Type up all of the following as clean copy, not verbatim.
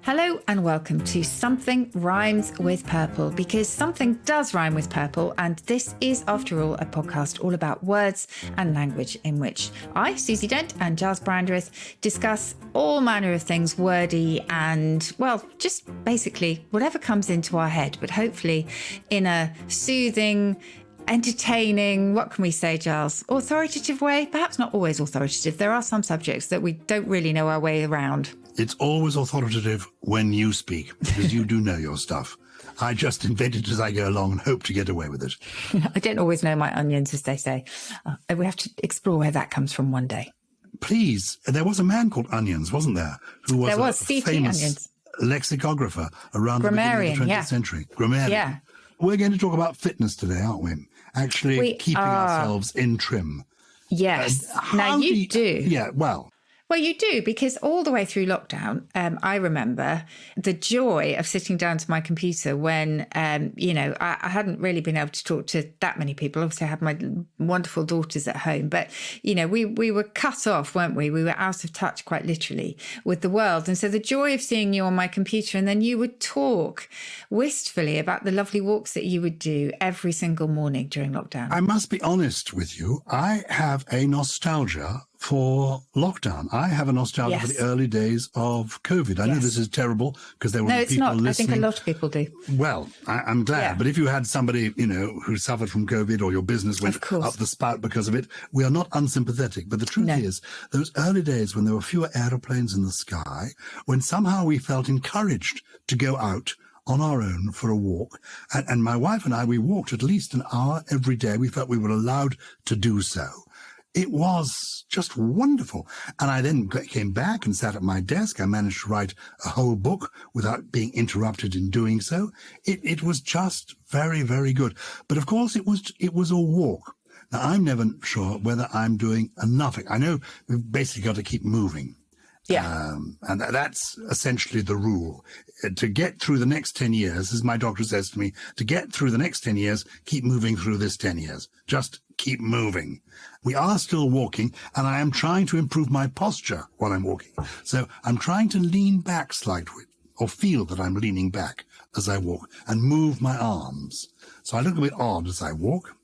Hello and welcome to Something Rhymes with Purple, because something does rhyme with purple, and this is, after all, a podcast all about words and language in which I, Susie Dent, and Gyles Brandreth discuss all manner of things wordy and, well, just basically whatever comes into our head, but hopefully in a soothing, entertaining, what can we say, Gyles? Authoritative way? Perhaps not always authoritative. There are some subjects that we don't really know our way around. It's always authoritative when you speak, because you do know your stuff. I just invent it as I go along and hope to get away with it. I don't always know my onions, as they say. We have to explore where that comes from one day. Please, there was a man called Onions, wasn't there? Who was a famous Onions. Lexicographer around the beginning of the 20th century. Grammarian. Yeah. We're going to talk about fitness today, aren't we? Actually keeping ourselves in trim. Yes. Now you do. Yeah, well, you do, because all the way through lockdown, I remember the joy of sitting down to my computer when, I hadn't really been able to talk to that many people. Obviously, I had my wonderful daughters at home, but, we were cut off, weren't we? We were out of touch, quite literally, with the world. And so the joy of seeing you on my computer, and then you would talk wistfully about the lovely walks that you would do every single morning during lockdown. I must be honest with you. I have a nostalgia for lockdown. I have a nostalgia for the early days of COVID. I know this is terrible because there were people listening. No, it's not. I think a lot of people do. Well, I'm glad. Yeah. But if you had somebody, who suffered from COVID, or your business went up the spout because of it, we are not unsympathetic. But the truth is, those early days when there were fewer aeroplanes in the sky, when somehow we felt encouraged to go out on our own for a walk. And my wife and I, we walked at least an hour every day. We felt we were allowed to do so. It was just wonderful. And I then came back and sat at my desk. I managed to write a whole book without being interrupted in doing so. It was just very, very good. But of course, it was a walk. Now, I'm never sure whether I'm doing enough. I know we've basically got to keep moving. Yeah. And that's essentially the rule. To get through the next 10 years, as my doctor says to me, to get through the next 10 years, keep moving through this 10 years. Just keep moving. We are still walking, and I am trying to improve my posture while I'm walking. So I'm trying to lean back slightly, or feel that I'm leaning back as I walk, and move my arms. So I look a bit odd as I walk,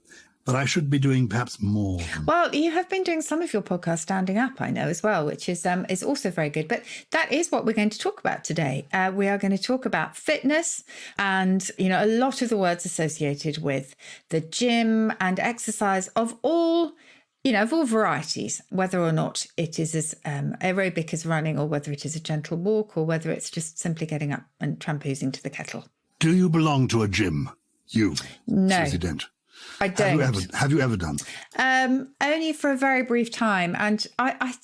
but I should be doing perhaps more. Well, you have been doing some of your podcasts standing up, I know, as well, which is also very good. But that is what we're going to talk about today. We are going to talk about fitness and, a lot of the words associated with the gym and exercise of all varieties, whether or not it is as aerobic as running, or whether it is a gentle walk, or whether it's just simply getting up and tramposing to the kettle. Do you belong to a gym? You, no. Susie Dent. I don't. Have you ever done? Only for a very brief time. And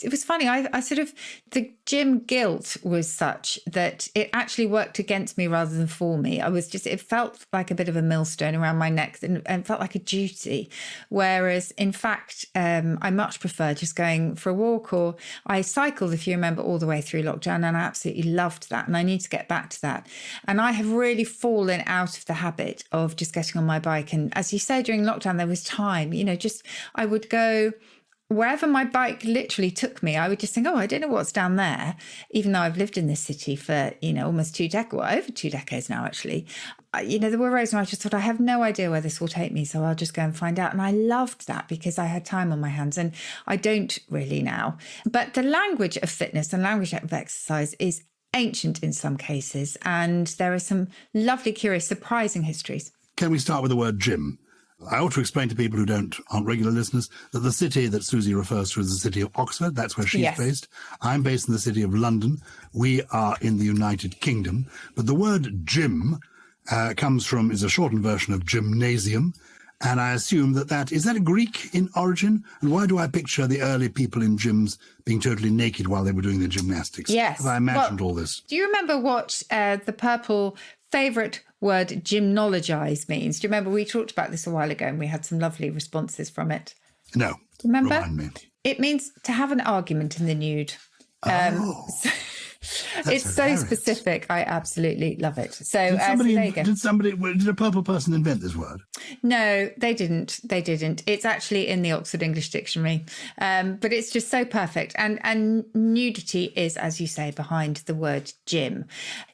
it was funny. I sort of, the gym guilt was such that it actually worked against me rather than for me. It felt like a bit of a millstone around my neck and felt like a duty. Whereas in fact, I much prefer just going for a walk, or I cycled, if you remember, all the way through lockdown, and I absolutely loved that. And I need to get back to that. And I have really fallen out of the habit of just getting on my bike. And as you say, during lockdown, there was time, I would go wherever my bike literally took me. I would just think, I don't know what's down there, even though I've lived in this city for, almost over 2 decades now, actually. There were roads and I just thought, I have no idea where this will take me, so I'll just go and find out. And I loved that because I had time on my hands, and I don't really now. But the language of fitness and language of exercise is ancient in some cases, and there are some lovely, curious, surprising histories. Can we start with the word gym? I ought to explain to people who aren't regular listeners that the city that Susie refers to is the city of Oxford. That's where she's based. I'm based in the city of London. We are in the United Kingdom. But the word gym is a shortened version of gymnasium. And I assume is that a Greek in origin? And why do I picture the early people in gyms being totally naked while they were doing their gymnastics? Yes. Have I imagined all this? Do you remember what the purple favourite word gymnologize means? Do you remember we talked about this a while ago and we had some lovely responses from it? No. Remember? Remind me. It means to have an argument in the nude. It's so hilarious. specific. I absolutely love it. So, Did there you go. did a purple person invent this word? No, they didn't. They didn't. It's actually in the Oxford English Dictionary, but it's just so perfect. And nudity is, as you say, behind the word gym.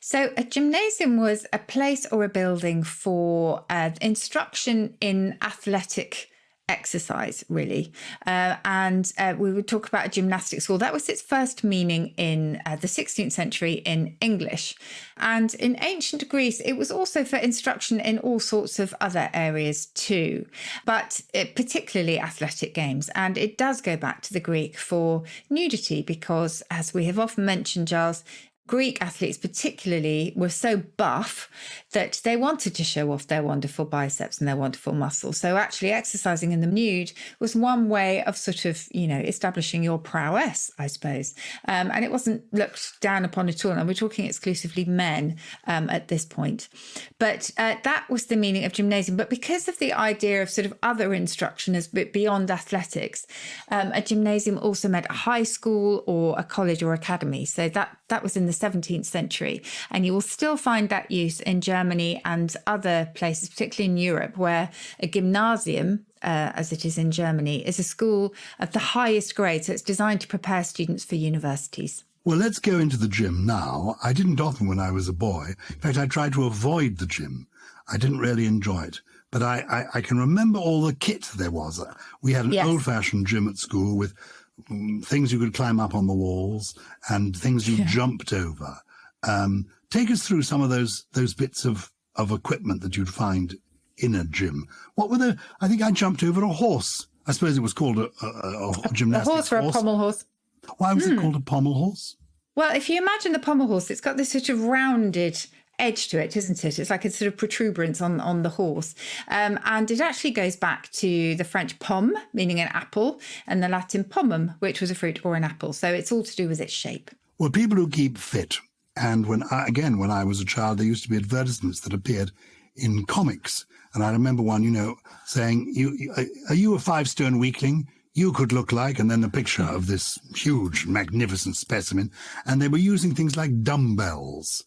So a gymnasium was a place or a building for instruction in athletic exercise, really. And we would talk about a gymnastic school. That was its first meaning in the 16th century in English. And in ancient Greece, it was also for instruction in all sorts of other areas too, but particularly athletic games. And it does go back to the Greek for nudity because, as we have often mentioned, Gyles, Greek athletes particularly were so buff that they wanted to show off their wonderful biceps and their wonderful muscles. So actually exercising in the nude was one way of sort of, establishing your prowess, I suppose. And it wasn't looked down upon at all. And we're talking exclusively men at this point. But that was the meaning of gymnasium. But because of the idea of sort of other instruction as beyond athletics, a gymnasium also meant a high school or a college or academy. So that was in the 17th century. And you will still find that use in Germany and other places, particularly in Europe, where a gymnasium, as it is in Germany, is a school of the highest grade. So it's designed to prepare students for universities. Well, let's go into the gym now. I didn't often when I was a boy. In fact, I tried to avoid the gym. I didn't really enjoy it. But I can remember all the kit there was. We had an old-fashioned gym at school with things you could climb up on the walls and things you jumped over. Take us through some of those bits of equipment that you'd find in a gym. What were the? I think I jumped over a horse. I suppose it was called a gymnastics horse. A horse or a pommel horse. Why was it called a pommel horse? Well, if you imagine the pommel horse, it's got this sort of rounded edge to it, isn't it? It's like a sort of protuberance on the horse. And it actually goes back to the French pomme, meaning an apple, and the Latin pomum, which was a fruit or an apple. So it's all to do with its shape. Well, people who keep fit, and when I was a child, there used to be advertisements that appeared in comics. And I remember one, saying, are you a 5-stone weakling? You could look like, and then a picture of this huge, magnificent specimen. And they were using things like dumbbells.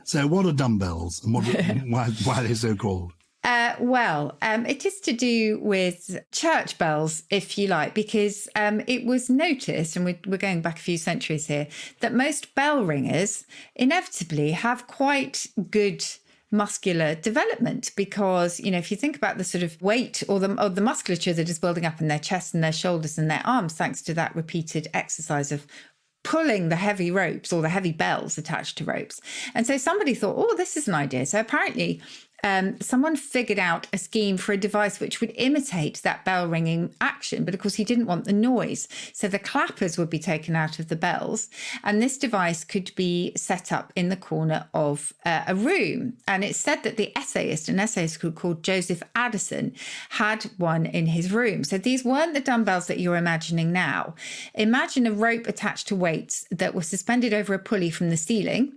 So what are dumbbells and why are they so called? It is to do with church bells, if you like, because it was noticed, and we're going back a few centuries here, that most bell ringers inevitably have quite good muscular development because, if you think about the sort of weight or the musculature that is building up in their chest and their shoulders and their arms, thanks to that repeated exercise of pulling the heavy ropes or the heavy bells attached to ropes. And so somebody thought, this is an idea. So apparently someone figured out a scheme for a device which would imitate that bell ringing action, but of course he didn't want the noise. So the clappers would be taken out of the bells, and this device could be set up in the corner of a room. And it's said that an essayist called Joseph Addison, had one in his room. So these weren't the dumbbells that you're imagining now. Imagine a rope attached to weights that was suspended over a pulley from the ceiling.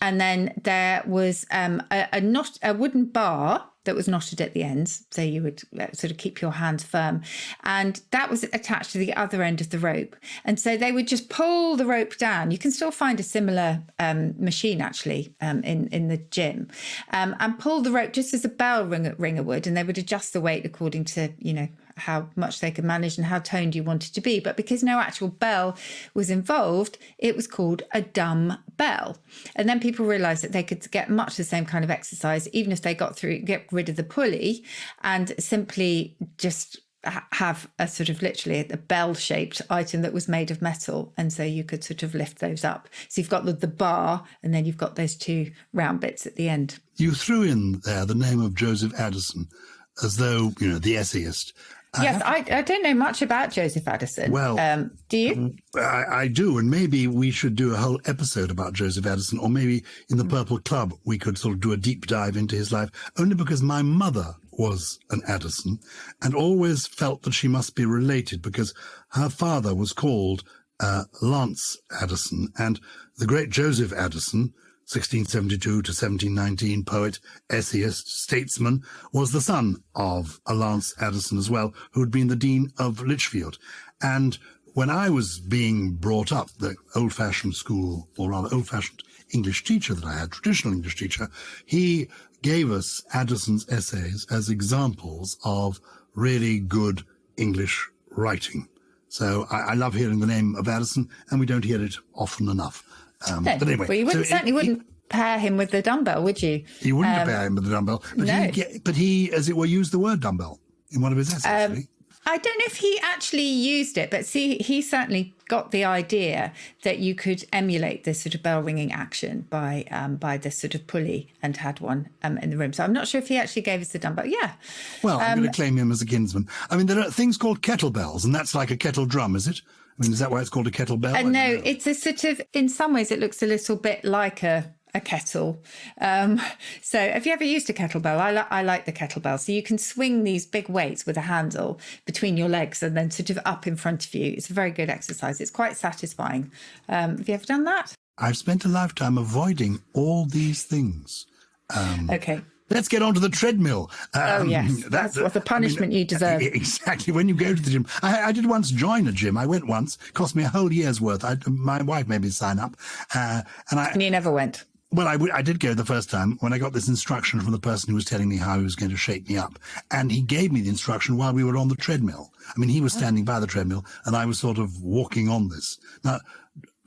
And then there was a wooden bar that was knotted at the ends, so you would sort of keep your hands firm. And that was attached to the other end of the rope. And so they would just pull the rope down. You can still find a similar machine, actually, in the gym, and pull the rope just as a bell ringer would. And they would adjust the weight according to, how much they could manage and how toned you wanted to be. But because no actual bell was involved, it was called a dumb bell. And then people realized that they could get much the same kind of exercise, even if they get rid of the pulley and simply just have a sort of literally a bell-shaped item that was made of metal. And so you could sort of lift those up. So you've got the bar, and then you've got those two round bits at the end. You threw in there the name of Joseph Addison as though, the essayist. Yes, I don't know much about Joseph Addison. Well, do you? I do, and maybe we should do a whole episode about Joseph Addison, or maybe in the Purple Club we could sort of do a deep dive into his life, only because my mother was an Addison and always felt that she must be related because her father was called Lance Addison, and the great Joseph Addison, 1672 to 1719, poet, essayist, statesman, was the son of a Lance Addison as well, who had been the Dean of Lichfield. And when I was being brought up, the old-fashioned school, or rather old-fashioned English teacher that I had, traditional English teacher, he gave us Addison's essays as examples of really good English writing. So I love hearing the name of Addison, and we don't hear it often enough. No, but anyway, well, you certainly wouldn't pair him with the dumbbell, would you? You wouldn't pair him with the dumbbell, but no. he, as it were, used the word dumbbell in one of his essays. I don't know if he actually used it, but see, he certainly got the idea that you could emulate this sort of bell ringing action by this sort of pulley, and had one in the room. So I'm not sure if he actually gave us the dumbbell. Yeah. Well, I'm going to claim him as a kinsman. I mean, there are things called kettlebells, and that's like a kettle drum, is it? I mean, is that why it's called a kettlebell? No, it's a sort of, in some ways, it looks a little bit like a kettle. So have you ever used a kettlebell? I like the kettlebell. So you can swing these big weights with a handle between your legs and then sort of up in front of you. It's a very good exercise. It's quite satisfying. Have you ever done that? I've spent a lifetime avoiding all these things. Okay. Let's get onto the treadmill. Oh, yes. That's what the punishment you deserve. Exactly. When you go to the gym. I did once join a gym. I went once. Cost me a whole year's worth. My wife made me sign up. And you never went? Well, I did go the first time when I got this instruction from the person who was telling me how he was going to shake me up. And he gave me the instruction while we were on the treadmill. I mean, he was standing by the treadmill and I was sort of walking on this. Now,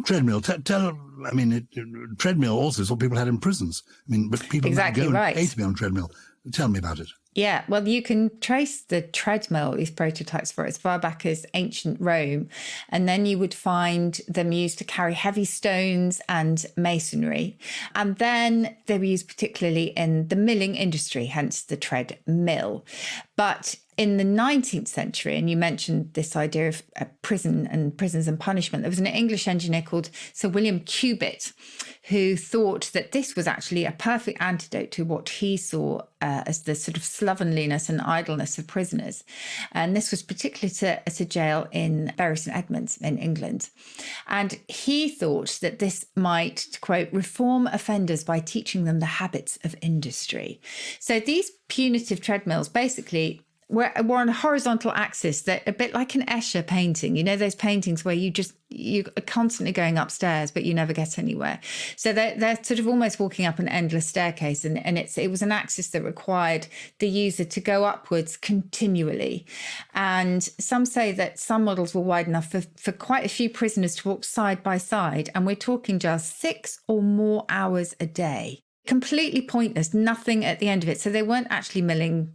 treadmill, treadmill also is what people had in prisons. I mean, but people exactly go right. and pay to be on treadmill. Tell me about it. Yeah, well, you can trace the treadmill, these prototypes for it, as far back as ancient Rome. And then you would find them used to carry heavy stones and masonry. And then they were used particularly in the milling industry, hence the treadmill. But in the 19th century, and you mentioned this idea of prison and prisons and punishment, there was an English engineer called Sir William Cubitt who thought that this was actually a perfect antidote to what he saw as the sort of slovenliness and idleness of prisoners. And this was particularly at a jail in Bury St Edmunds in England. And he thought that this might, quote, reform offenders by teaching them the habits of industry. So these punitive treadmills basically we're on a horizontal axis, that a bit like an Escher painting. You know, those paintings where you're constantly going upstairs, but you never get anywhere. So they're sort of almost walking up an endless staircase. And it was an axis that required the user to go upwards continually. And some say that some models were wide enough for quite a few prisoners to walk side by side. And we're talking just 6 or more hours a day. Completely pointless, nothing at the end of it. So they weren't actually milling,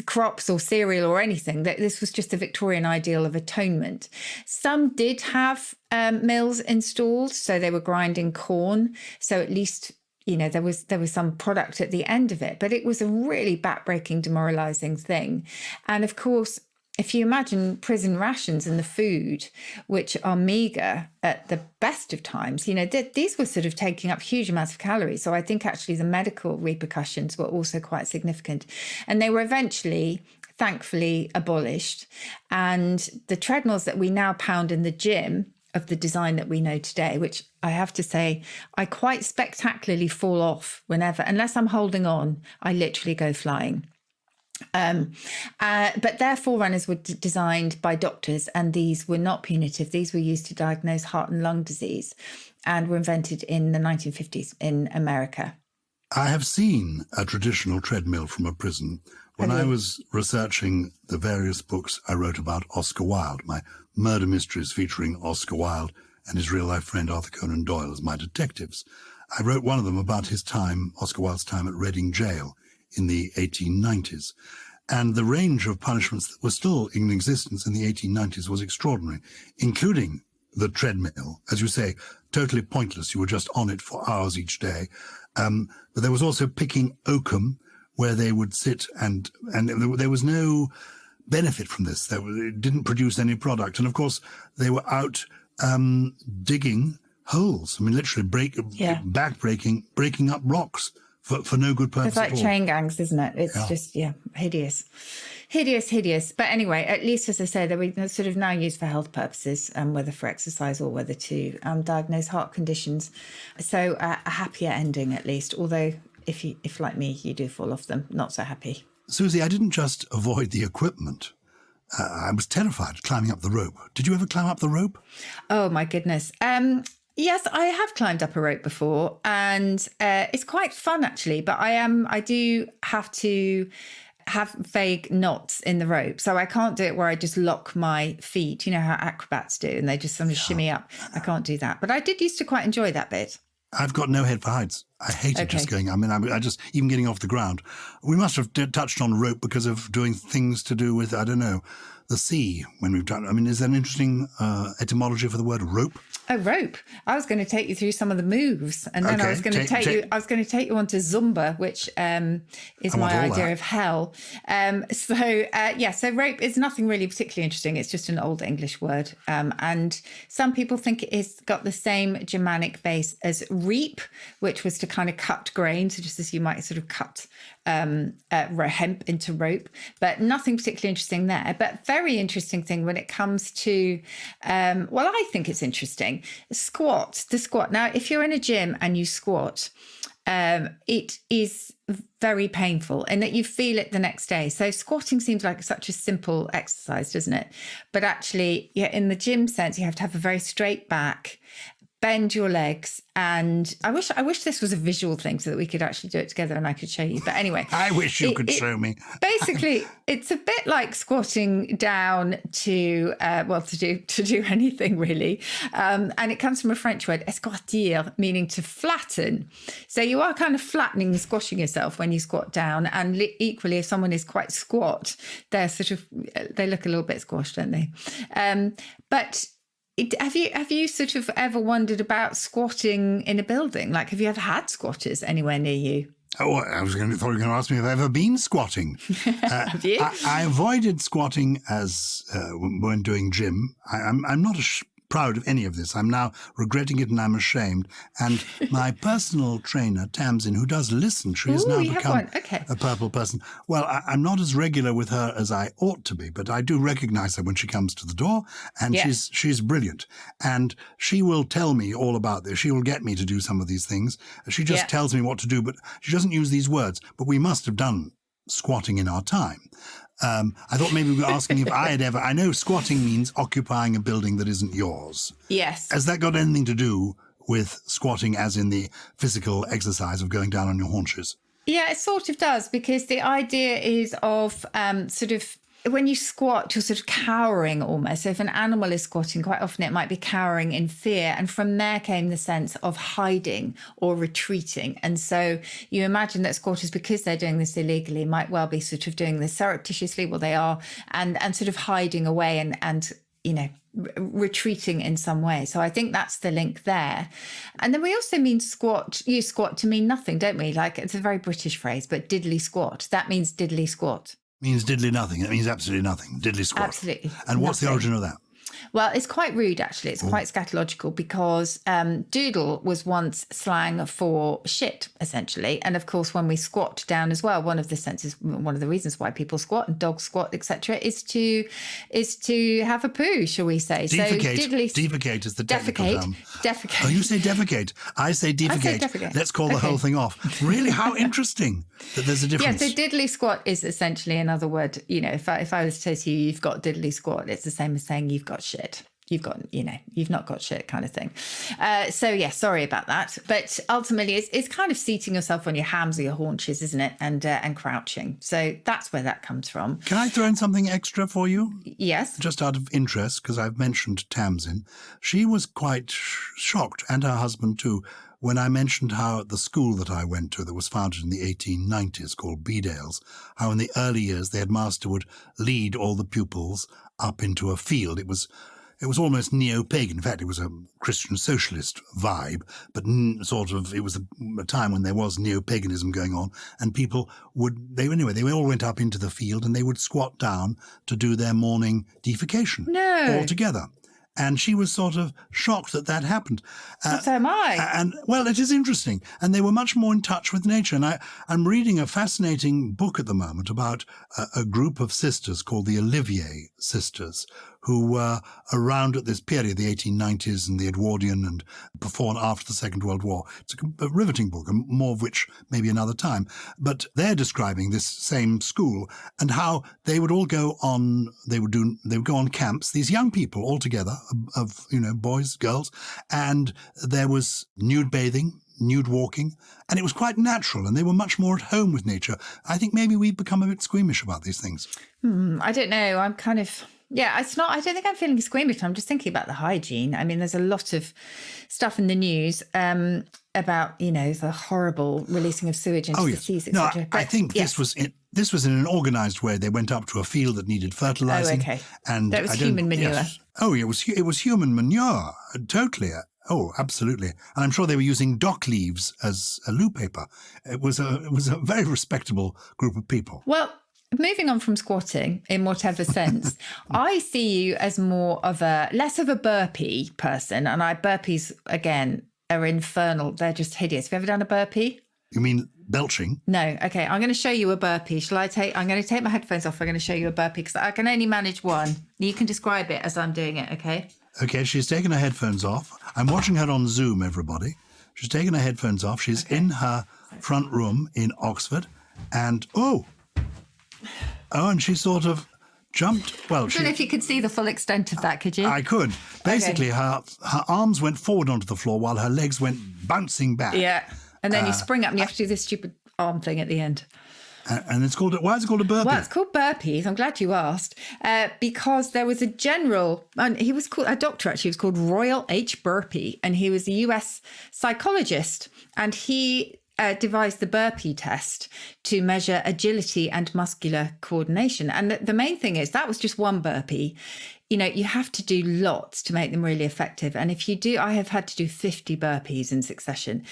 crops or cereal or anything. This was just a Victorian ideal of atonement. Some did have mills installed, so they were grinding corn. So at least, there was some product at the end of it. But it was a really backbreaking, demoralizing thing. And of course, if you imagine prison rations and the food, which are meagre at the best of times, these were sort of taking up huge amounts of calories. So I think actually the medical repercussions were also quite significant. And they were eventually, thankfully, abolished. And the treadmills that we now pound in the gym of the design that we know today, which I have to say, I quite spectacularly fall off whenever, unless I'm holding on, I literally go flying. But their forerunners were designed by doctors, and these were not punitive. These were used to diagnose heart and lung disease and were invented in the 1950s in America. I have seen a traditional treadmill from a prison when I was researching the various books I wrote about Oscar Wilde, my murder mysteries featuring Oscar Wilde and his real-life friend Arthur Conan Doyle as my detectives. I wrote one of them about his time, Oscar Wilde's time at Reading Jail, in the 1890s. And the range of punishments that were still in existence in the 1890s was extraordinary, including the treadmill, as you say, totally pointless. You were just on it for hours each day. But there was also picking oakum, where they would sit and there was no benefit from this. It didn't produce any product. And of course, they were out digging holes. I mean, literally breaking up rocks. For no good purpose. It's like at all. Chain gangs, isn't it? It's just, hideous. Hideous. But anyway, at least, as I say, they're sort of now used for health purposes, whether for exercise or whether to diagnose heart conditions. So a happier ending, at least. Although, if like me, you do fall off them, not so happy. Susie, I didn't just avoid the equipment. I was terrified of climbing up the rope. Did you ever climb up the rope? Oh, my goodness. Yes, I have climbed up a rope before, and it's quite fun actually. But I do have to have vague knots in the rope, so I can't do it where I just lock my feet. You know how acrobats do, and they just sort of shimmy up. I can't do that, but I did used to quite enjoy that bit. I've got no head for heights. I hated just going. I mean, I just, even getting off the ground. We must have touched on rope because of doing things to do with, I don't know, the sea when we've done. I mean, is there an interesting etymology for the word rope? Oh, rope. I was going to take you through some of the moves, and then I was going to take you onto Zumba, which is my idea of hell. So rope is nothing really particularly interesting. It's just an old English word. And some people think it's got the same Germanic base as reap, which was to kind of cut grain. So just as you might sort of cut hemp into rope, but nothing particularly interesting there. But very interesting thing when it comes to, I think it's interesting. The squat. Now, if you're in a gym and you squat, it is very painful and that you feel it the next day. So squatting seems like such a simple exercise, doesn't it? But actually, in the gym sense, you have to have a very straight back, bend your legs. And I wish this was a visual thing so that we could actually do it together and I could show you. But anyway, I wish you could show me. Basically, it's a bit like squatting down to do anything really. And it comes from a French word, esquartir, meaning to flatten. So you are kind of flattening, squashing yourself when you squat down. And equally, if someone is quite squat, they look a little bit squashed, don't they? Have you sort of ever wondered about squatting in a building? Like, have you ever had squatters anywhere near you? Oh, I thought you were going to ask me if I've ever been squatting. Have you? I avoided squatting when doing gym. I'm not proud of any of this. I'm now regretting it and I'm ashamed. And my personal trainer, Tamsin, who does listen, she has now become a purple person. Well, I'm not as regular with her as I ought to be, but I do recognize her when she comes to the door, and she's brilliant. And she will tell me all about this. She will get me to do some of these things. She just tells me what to do, but she doesn't use these words. But we must have done squatting in our time. I thought maybe we were asking if I had ever. I know squatting means occupying a building that isn't yours. Yes. Has that got anything to do with squatting as in the physical exercise of going down on your haunches? Yeah, it sort of does, because the idea is of sort of, when you squat, you're sort of cowering almost. So if an animal is squatting, quite often it might be cowering in fear. And from there came the sense of hiding or retreating. And so you imagine that squatters, because they're doing this illegally, might well be sort of doing this surreptitiously, well, they are, and sort of hiding away and retreating in some way. So I think that's the link there. And then we also use squat to mean nothing, don't we? Like, it's a very British phrase, but diddly squat. That means diddly squat. Means diddly nothing. It means absolutely nothing. Diddly squat. Absolutely. And what's the origin of that? Well, it's quite rude, actually. It's quite scatological, because doodle was once slang for shit, essentially. And of course, when we squat down as well, one of the reasons why people squat and dogs squat, etc., is to have a poo, shall we say? Defecate. Defecate is the technical term. Defecate. Oh, you say defecate. I say defecate. Let's call the whole thing off. Really? How interesting that there's a difference. Yeah, so diddly squat is essentially another word. If I was to say to you, you've got diddly squat, it's the same as saying you've got shit. You've not got shit, kind of thing. Sorry about that. But ultimately, it's kind of seating yourself on your hams or your haunches, isn't it? And crouching. So that's where that comes from. Can I throw in something extra for you? Yes. Just out of interest, because I've mentioned Tamsin. She was quite shocked, and her husband too, when I mentioned how the school that I went to, that was founded in the 1890s, called Bedales, how in the early years the headmaster would lead all the pupils up into a field. It was almost neo-pagan. In fact, it was a Christian socialist vibe, but it was a time when there was neo-paganism going on, and people they all went up into the field and they would squat down to do their morning defecation all together. And she was sort of shocked that happened. So am I. And, well, it is interesting. And they were much more in touch with nature. And I'm reading a fascinating book at the moment about a group of sisters called the Olivier sisters, who were around at this period, the 1890s and the Edwardian and before and after the Second World War. It's a riveting book, and more of which maybe another time. But they're describing this same school and how they would all go on, they would go on camps, these young people all together, of boys, girls, and there was nude bathing, nude walking, and it was quite natural, and they were much more at home with nature. I think maybe we've become a bit squeamish about these things. I don't know. I'm kind of, it's not, I don't think I'm feeling squeamish. I'm just thinking about the hygiene. I mean, there's a lot of stuff in the news about, the horrible releasing of sewage into the seas, etc. I think this was in an organised way. They went up to a field that needed fertilising. Oh, okay. And that was human manure. Yes. Oh, it was human manure, totally. Oh, absolutely. And I'm sure they were using dock leaves as a loo paper. It was a very respectable group of people. Well, moving on from squatting in whatever sense, I see you as less of a burpee person. And burpees, again, are infernal. They're just hideous. Have you ever done a burpee? You mean belching? No. Okay. I'm going to show you a burpee. I'm going to take my headphones off. I'm going to show you a burpee because I can only manage one. You can describe it as I'm doing it. Okay. Okay. She's taken her headphones off. I'm watching her on Zoom, everybody. She's taken her headphones off. She's in her front room in Oxford. And, and she sort of jumped. Well, I don't know if you could see the full extent of that, could you? I could. Basically, her arms went forward onto the floor while her legs went bouncing back. Yeah. And then you spring up and you have to do this stupid arm thing at the end. And it's called, why is it called a burpee? Well, it's called burpees. I'm glad you asked. Because there was a general, and he was called, a doctor actually, he was called Royal H. Burpee, and he was a US psychologist. And he devised the burpee test to measure agility and muscular coordination. And the main thing is that was just one burpee. You have to do lots to make them really effective. And if you do, I have had to do 50 burpees in succession.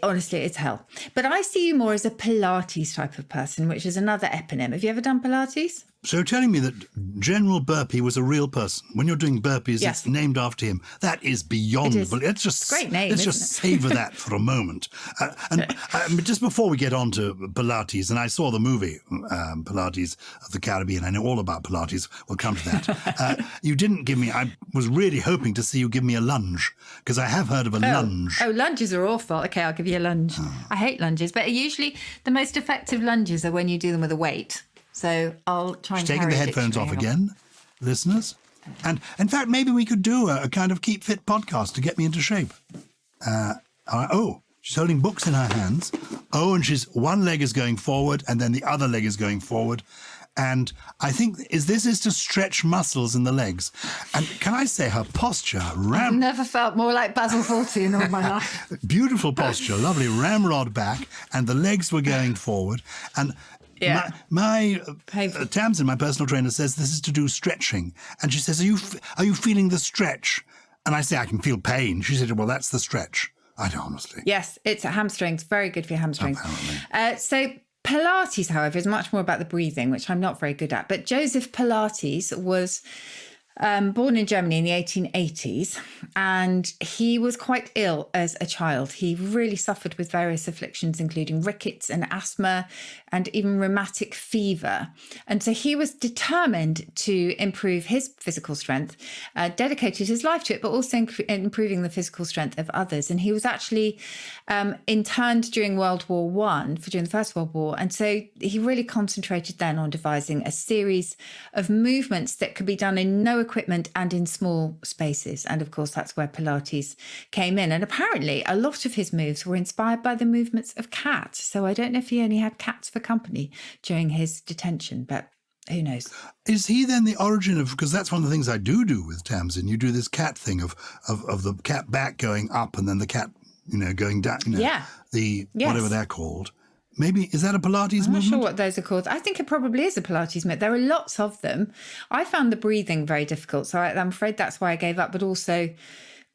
Honestly, it's hell. But I see you more as a Pilates type of person, which is another eponym. Have you ever done Pilates? So telling me that General Burpee was a real person. When you're doing burpees, It's named after him. That is beyond. Let's just great name. Let's just savor that for a moment. Just before we get on to Pilates, and I saw the movie Pilates of the Caribbean. I know all about Pilates. We'll come to that. You didn't give me. I was really hoping to see you give me a lunge because I have heard of a lunge. Oh, lunges are awful. Okay, I'll give you a lunge. I hate lunges, but usually the most effective lunges are when you do them with a weight. So I'll try and taking the headphones off again, listeners. And in fact, maybe we could do a kind of Keep Fit podcast to get me into shape. She's holding books in her hands. Oh, and one leg is going forward and then the other leg is going forward. And I think this is to stretch muscles in the legs. And can I say her posture? I've never felt more like Basil Fawlty in all my life. Beautiful posture, lovely ramrod back, and the legs were going forward. And my Tamsin, my personal trainer, says this is to do stretching. And she says, are you feeling the stretch? And I say, I can feel pain. She said, well, that's the stretch. I don't honestly. Yes, it's hamstrings. Very good for your hamstrings. Apparently. So Pilates, however, is much more about the breathing, which I'm not very good at. But Joseph Pilates was born in Germany in the 1880s, and he was quite ill as a child. He really suffered with various afflictions, including rickets and asthma and even rheumatic fever. And so he was determined to improve his physical strength, dedicated his life to it, but also improving the physical strength of others. And he was actually interned during World War during the First World War. And so he really concentrated then on devising a series of movements that could be done in no equipment and in small spaces. And of course, that's where Pilates came in. And apparently a lot of his moves were inspired by the movements of cats. So I don't know if he only had cats for company during his detention, but who knows? Is he then the origin of, because that's one of the things I do with Tamsin, you do this cat thing of the cat back going up and then the cat, going down, whatever they're called. Maybe, is that a Pilates movement? I'm not sure what those are called. I think it probably is a Pilates movement. There are lots of them. I found the breathing very difficult, so I'm afraid that's why I gave up. But also,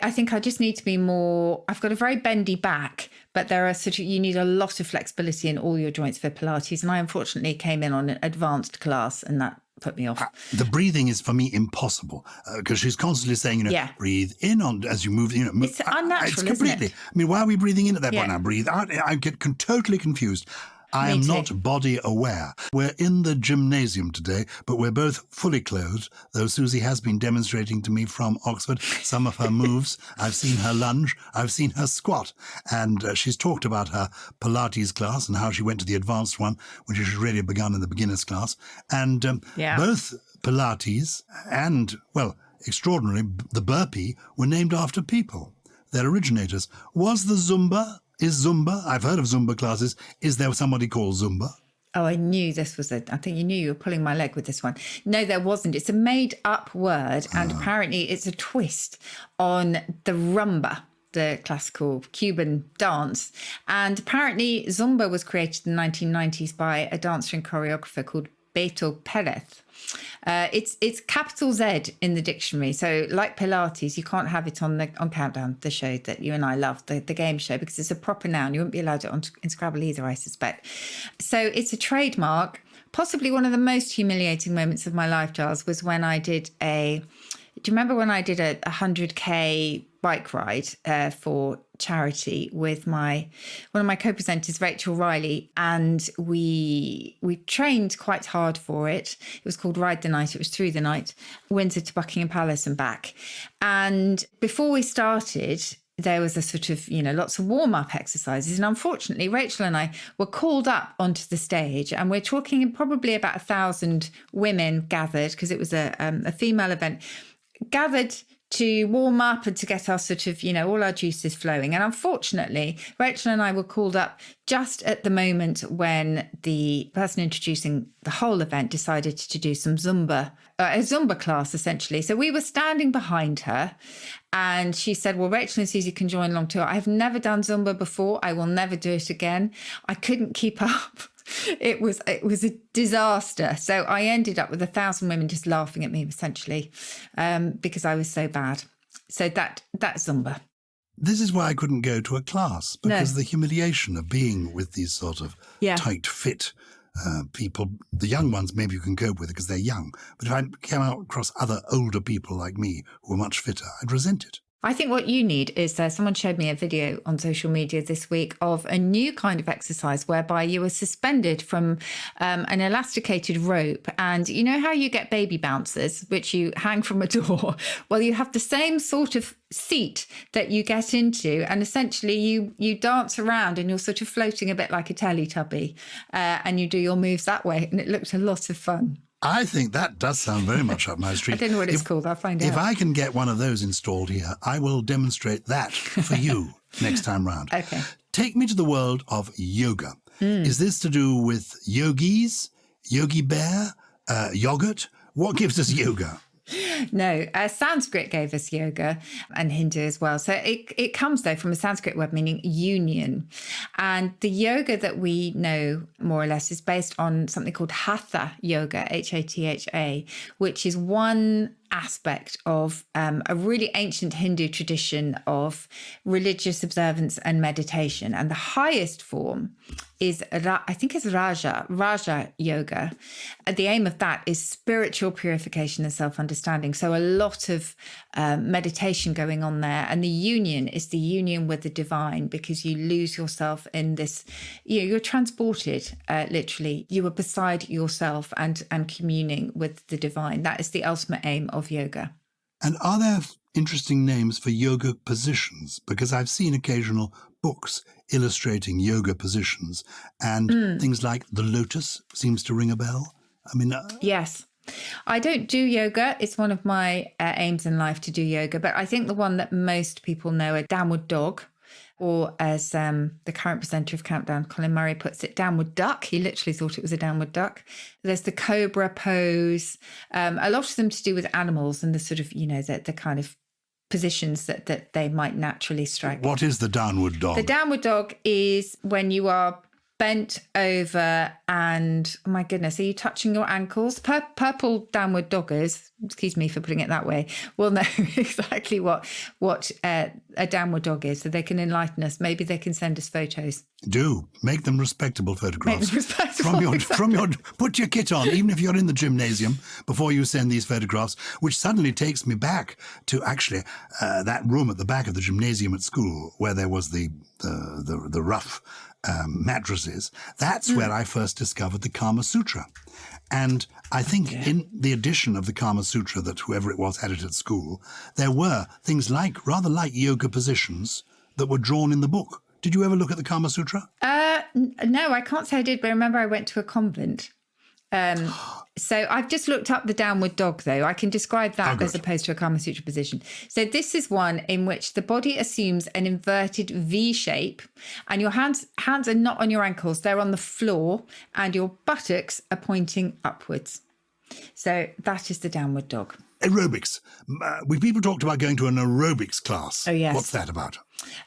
I think I just need to be more, I've got a very bendy back, but there are you need a lot of flexibility in all your joints for Pilates. And I unfortunately came in on an advanced class and that put me off. The breathing is for me impossible because she's constantly saying, breathe in on as you move. It's unnatural, it's completely. Isn't it? I mean, why are we breathing in at that point now? Breathe out. I get totally confused. I am not body aware. We're in the gymnasium today, but we're both fully clothed, though Susie has been demonstrating to me from Oxford some of her moves. I've seen her lunge, I've seen her squat, and she's talked about her Pilates class and how she went to the advanced one when she should really have begun in the beginner's class. And both Pilates and, well, extraordinary, the burpee were named after people. They're originators. Was the Zumba? Is Zumba? I've heard of Zumba classes. Is there somebody called Zumba? Oh, I knew this was I think you knew you were pulling my leg with this one. No, there wasn't. It's a made-up word, and apparently it's a twist on the rumba, the classical Cuban dance. And apparently Zumba was created in the 1990s by a dancer and choreographer called Beto Perez. It's capital Z in the dictionary. So like Pilates, you can't have it on Countdown, the show that you and I love, the game show, because it's a proper noun. You wouldn't be allowed it in Scrabble either, I suspect. So it's a trademark. Possibly one of the most humiliating moments of my life, Gyles, was when I did do you remember when I did a 100k bike ride for charity with one of my co-presenters, Rachel Riley, and we trained quite hard for it. It was called Ride the Night. It was through the night, Windsor to Buckingham Palace and back. And before we started, there was a sort of, lots of warm-up exercises. And unfortunately, Rachel and I were called up onto the stage, and we're talking probably about 1,000 women gathered, because it was a female event, gathered to warm up and to get our sort of, all our juices flowing. And unfortunately, Rachel and I were called up just at the moment when the person introducing the whole event decided to do some Zumba, a Zumba class, essentially. So we were standing behind her, and she said, well, Rachel and Susie can join along too. I've never done Zumba before. I will never do it again. I couldn't keep up. It was a disaster. So I ended up with 1,000 women just laughing at me, essentially, because I was so bad. So that's Zumba. This is why I couldn't go to a class, because the humiliation of being with these sort of tight fit people, the young ones maybe you can cope with because they're young. But if I came out across other older people like me who were much fitter, I'd resent it. I think what you need is someone showed me a video on social media this week of a new kind of exercise whereby you are suspended from an elasticated rope. And you know how you get baby bouncers, which you hang from a door? Well, you have the same sort of seat that you get into, and essentially you dance around and you're sort of floating a bit like a Teletubby, and you do your moves that way. And it looked a lot of fun. I think that does sound very much up my street. I don't know what it's called. I'll find out. If I can get one of those installed here, I will demonstrate that for you next time round. Okay. Take me to the world of yoga. Is this to do with yogis, Yogi Bear, yogurt? What gives us yoga? No, Sanskrit gave us yoga, and Hindu as well. So it comes, though, from a Sanskrit word meaning union. And the yoga that we know, more or less, is based on something called Hatha yoga, Hatha, which is one aspect of a really ancient Hindu tradition of religious observance and meditation. And the highest form is, I think it's Raja yoga. The aim of that is spiritual purification and self-understanding. So a lot of meditation going on there. And the union is the union with the divine, because you lose yourself in this, you're transported, literally. You are beside yourself and communing with the divine. That is the ultimate aim of yoga. And are there interesting names for yoga positions? Because I've seen occasional books illustrating yoga positions, and things like the lotus seems to ring a bell. I mean, yes. I don't do yoga. It's one of my aims in life to do yoga, but I think the one that most people know are downward dog, or as the current presenter of Countdown, Colin Murray, puts it, downward duck. He literally thought it was a downward duck. There's the cobra pose, a lot of them to do with animals and the sort of, the kind of positions that they might naturally strike. What is the downward dog? The downward dog is when you are bent over and, oh my goodness, are you touching your ankles? Purple downward doggers, excuse me for putting it that way, will know exactly what a downward dog is, so they can enlighten us. Maybe they can send us photos. Do. Make them respectable photographs. Make them respectable, from your put your kit on, even if you're in the gymnasium, before you send these photographs, which suddenly takes me back to actually that room at the back of the gymnasium at school where there was the rough mattresses, that's where I first discovered the Kama Sutra. And I think in the edition of the Kama Sutra that whoever it was had it at school, there were things like, rather like yoga positions that were drawn in the book. Did you ever look at the Kama Sutra? No, I can't say I did, but I remember I went to a convent. So I've just looked up the downward dog, though. I can describe that as opposed to a Kama Sutra position. So this is one in which the body assumes an inverted V shape, and your hands are not on your ankles, they're on the floor, and your buttocks are pointing upwards. So that is the downward dog. Aerobics. We people talked about going to an aerobics class. Oh, yes. What's that about?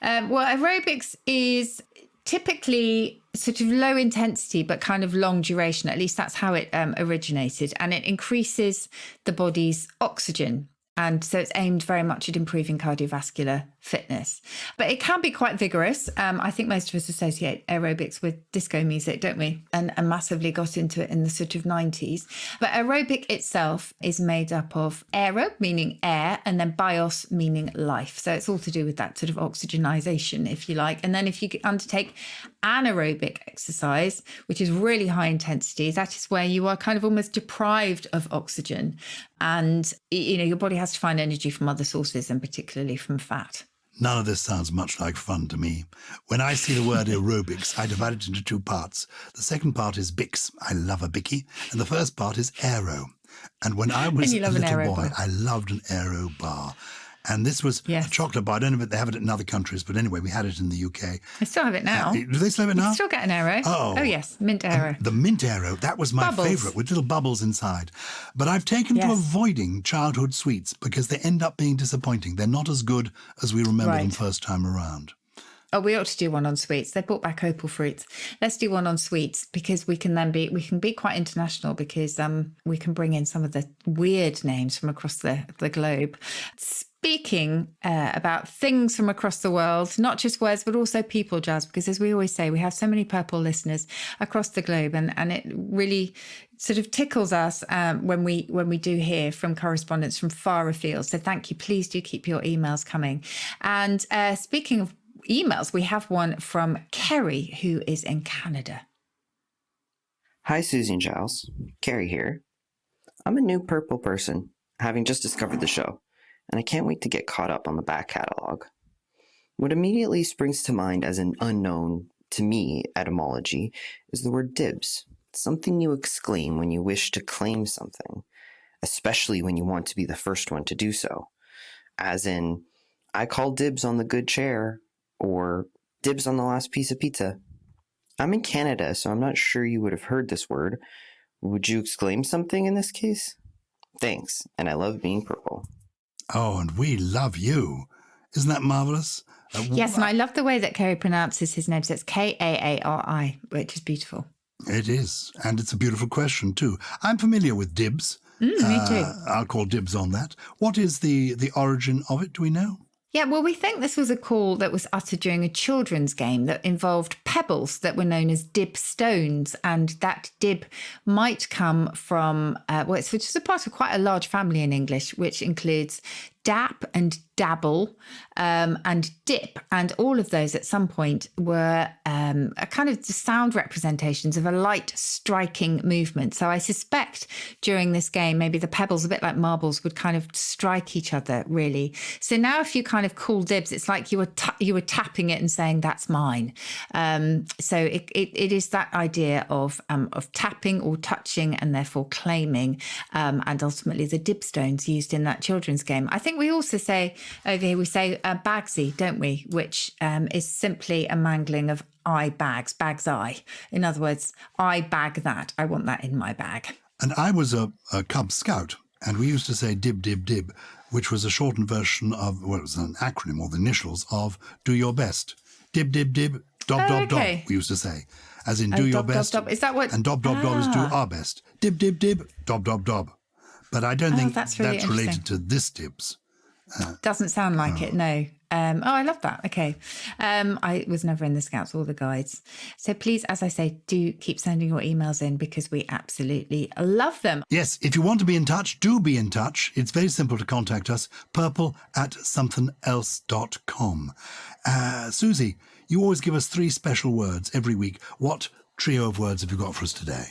Well, aerobics is typically sort of low intensity, but kind of long duration. At least that's how it originated. And it increases the body's oxygen. And so it's aimed very much at improving cardiovascular fitness. But it can be quite vigorous. I think most of us associate aerobics with disco music, don't we? And massively got into it in the sort of 90s. But aerobic itself is made up of aero, meaning air, and then bios, meaning life. So it's all to do with that sort of oxygenization, if you like. And then if you undertake anaerobic exercise, which is really high intensity, that is where you are kind of almost deprived of oxygen. And, you know, your body has to find energy from other sources, and particularly from fat. None of this sounds much like fun to me. When I see the word aerobics, I divide it into two parts. The second part is Bix. I love a Bicky. And the first part is aero. And when I was a little boy, I loved an aero bar. And this was a chocolate bar. I don't know if they have it in other countries, but anyway, we had it in the UK. I still have it now. Do they still have it now? You still get an Aero. Oh, yes, mint Aero. The mint Aero, that was my favourite, with little bubbles inside. But I've taken to avoiding childhood sweets because they end up being disappointing. They're not as good as we remember them first time around. Oh, we ought to do one on sweets. They brought back opal fruits. Let's do one on sweets because we can be quite international because we can bring in some of the weird names from across the globe. Speaking about things from across the world, not just words, but also people, Gyles, because as we always say, we have so many purple listeners across the globe, and it really sort of tickles us when we do hear from correspondents from far afield. So thank you. Please do keep your emails coming. And speaking of emails, we have one from Kerry, who is in Canada. Hi, Susie and Gyles. Kerry here. I'm a new purple person, having just discovered the show, and I can't wait to get caught up on the back catalog. What immediately springs to mind as an unknown, to me, etymology is the word dibs, something you exclaim when you wish to claim something, especially when you want to be the first one to do so. As in, I call dibs on the good chair, or dibs on the last piece of pizza. I'm in Canada, so I'm not sure you would have heard this word. Would you exclaim something in this case? Thanks, and I love being purple. Oh, and we love you. Isn't that marvellous? Yes, and I love the way that Kerry pronounces his name. So it's Kaari, which is beautiful. It is, and it's a beautiful question too. I'm familiar with dibs. Me too. I'll call dibs on that. What is the origin of it? Do we know? Yeah, well, we think this was a call that was uttered during a children's game that involved pebbles that were known as dib stones. And that dib might come from, it's just a part of quite a large family in English, which includes dap and dabble and dip. And all of those at some point were a kind of sound representations of a light striking movement. So I suspect during this game, maybe the pebbles, a bit like marbles, would kind of strike each other, really. So now if you kind of call dibs, it's like you were tapping it and saying, that's mine. So it is that idea of tapping or touching and therefore claiming, and ultimately the dib stones used in that children's game. I think we also say over here, we say bagsy, don't we? Which is simply a mangling of bags I. In other words, I bag that. I want that in my bag. And I was a Cub Scout, and we used to say dib, dib, dib, which was a shortened version of, well, it was an acronym or the initials of do your best. Dib, dib, dib, dob, dob, dob, we used to say. As in do your best. Dob. Is that what? And dob, dob, dob is do our best. Dib, dib, dib, dob, dob, dob. But I don't think that's really related to this dibs. Doesn't sound like it, no. I love that. Okay. I was never in the Scouts or the Guides. So please, as I say, do keep sending your emails in because we absolutely love them. Yes, if you want to be in touch, do be in touch. It's very simple to contact us, purple@somethingelse.com. Susie, you always give us 3 special words every week. What trio of words have you got for us today?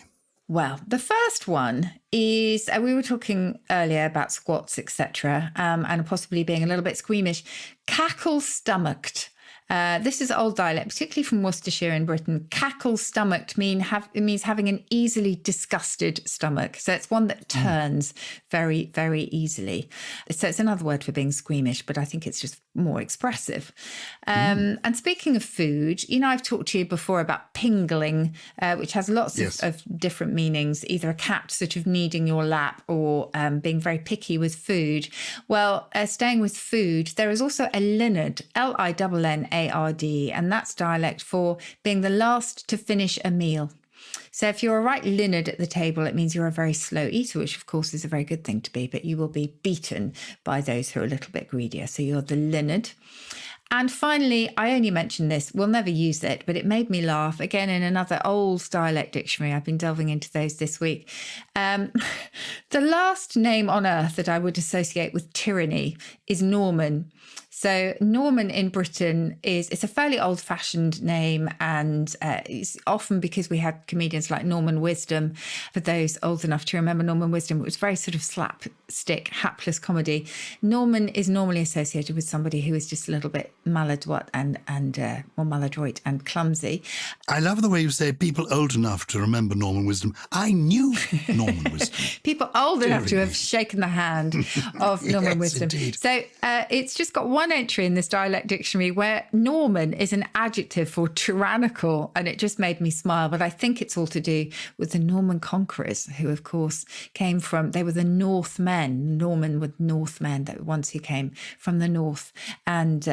Well, the first one is, we were talking earlier about squats, etc., and possibly being a little bit squeamish. Cackle-stomached. This is old dialect, particularly from Worcestershire in Britain. Cackle-stomached means having an easily disgusted stomach. So it's one that turns very, very easily. So it's another word for being squeamish, but I think it's just more expressive. And speaking of food, I've talked to you before about pingling, which has lots of different meanings, either a cat sort of kneading your lap or being very picky with food. Well, staying with food, there is also a linard, Linnard, and that's dialect for being the last to finish a meal. So if you're a right linard at the table, it means you're a very slow eater, which of course is a very good thing to be, but you will be beaten by those who are a little bit greedier. So you're the linard. And finally, I only mentioned this, we'll never use it, but it made me laugh. Again, in another old dialect dictionary, I've been delving into those this week. The last name on earth that I would associate with tyranny is Norman. So Norman in Britain it's a fairly old-fashioned name, and it's often because we had comedians like Norman Wisdom. For those old enough to remember Norman Wisdom, it was very sort of slapstick, hapless comedy. Norman is normally associated with somebody who is just a little bit maladroit and more maladroit and clumsy. I love the way you say people old enough to remember Norman Wisdom. I knew Norman Wisdom. People old enough to have shaken the hand of Norman Wisdom. Indeed. So it's just got one entry in this dialect dictionary where Norman is an adjective for tyrannical, and it just made me smile. But I think it's all to do with the Norman conquerors, who of course they were the Northmen. Norman were Northmen, the ones who came from the north and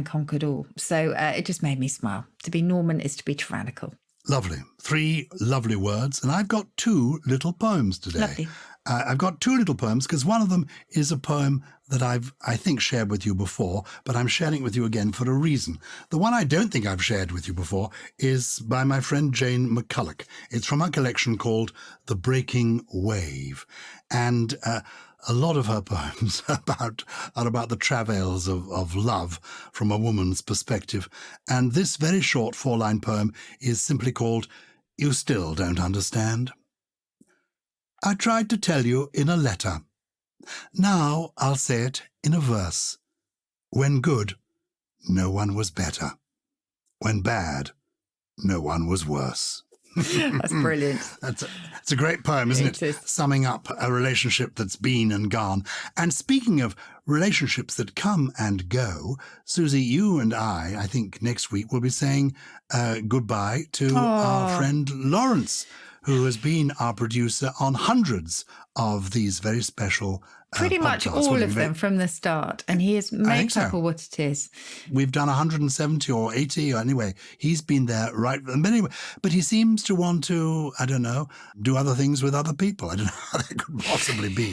conquered all. So it just made me smile. To be Norman is to be tyrannical. Lovely. 3 lovely words. And I've got 2 little poems today. Lovely. I've got 2 little poems because one of them is a poem that I think, shared with you before, but I'm sharing it with you again for a reason. The one I don't think I've shared with you before is by my friend Jane McCulloch. It's from a collection called The Breaking Wave. And a lot of her poems are about the travails of love from a woman's perspective. And this very short 4-line poem is simply called You Still Don't Understand. I tried to tell you in a letter. Now I'll say it in a verse. When good, no one was better. When bad, no one was worse. That's brilliant. It's a great poem, isn't it? It is. Summing up a relationship that's been and gone. And speaking of relationships that come and go, Susie, you and I think next week will be saying goodbye to our friend Lawrence, who has been our producer on hundreds of these very special Pretty much podcasts. all of them from the start. And he has made up what it is. We've done 170 or 80, or anyway, he's been there right. But anyway, but he seems to want to, I don't know, do other things with other people. I don't know how that could possibly be.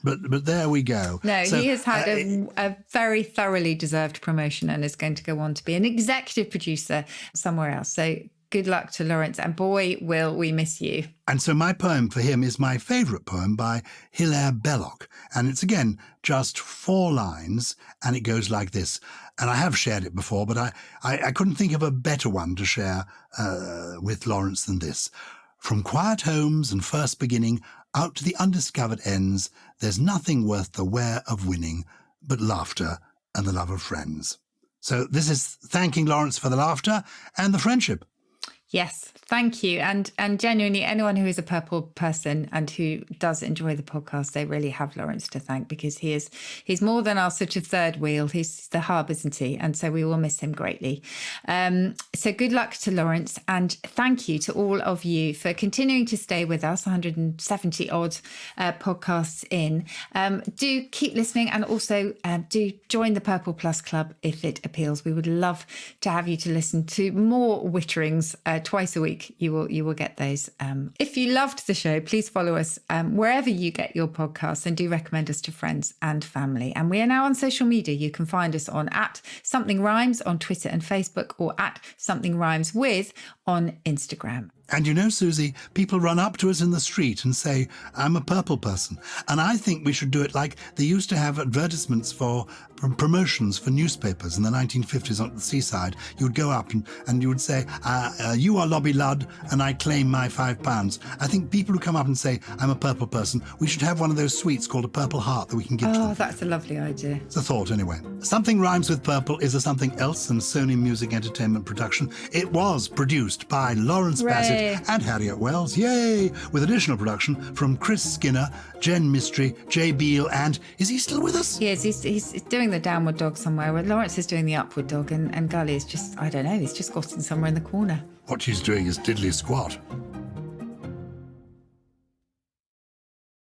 But there we go. No, so, he has had a very thoroughly deserved promotion and is going to go on to be an executive producer somewhere else. So good luck to Lawrence, and boy, will we miss you. And so my poem for him is my favourite poem by Hilaire Belloc. And it's, again, just 4 lines, and it goes like this. And I have shared it before, but I couldn't think of a better one to share with Lawrence than this. From quiet homes and first beginning out to the undiscovered ends, there's nothing worth the wear of winning but laughter and the love of friends. So this is thanking Lawrence for the laughter and the friendship. Yes, thank you. And genuinely, anyone who is a purple person and who does enjoy the podcast, they really have Lawrence to thank, because he's more than our sort of third wheel. He's the hub, isn't he? And so we will miss him greatly. So good luck to Lawrence, and thank you to all of you for continuing to stay with us, 170 odd podcasts in. Do keep listening, and also do join the Purple Plus Club if it appeals. We would love to have you to listen to more witterings twice a week. You will get those. If you loved the show, please follow us wherever you get your podcasts, and do recommend us to friends and family. And we are now on social media. You can find us on @SomethingRhymes on Twitter and Facebook, or @SomethingRhymesWith on Instagram. And you know, Susie, people run up to us in the street and say, I'm a purple person. And I think we should do it like they used to have advertisements for promotions for newspapers in the 1950s on the seaside. You would go up and you would say, you are Lobby Ludd and I claim my £5. I think people who come up and say, I'm a purple person, we should have one of those sweets called a Purple Heart that we can give to them. Oh, that's a lovely idea. It's a thought, anyway. Something Rhymes with Purple is a Something Else and Sony Music Entertainment production. It was produced by Lawrence Bassett and Harriet Wells, yay! With additional production from Chris Skinner, Jen Mistry, Jay Beale, and is he still with us? Yes, he's doing the downward dog somewhere. Where Lawrence is doing the upward dog, and Gully is just, I don't know, he's just squatting somewhere in the corner. What she's doing is diddly squat.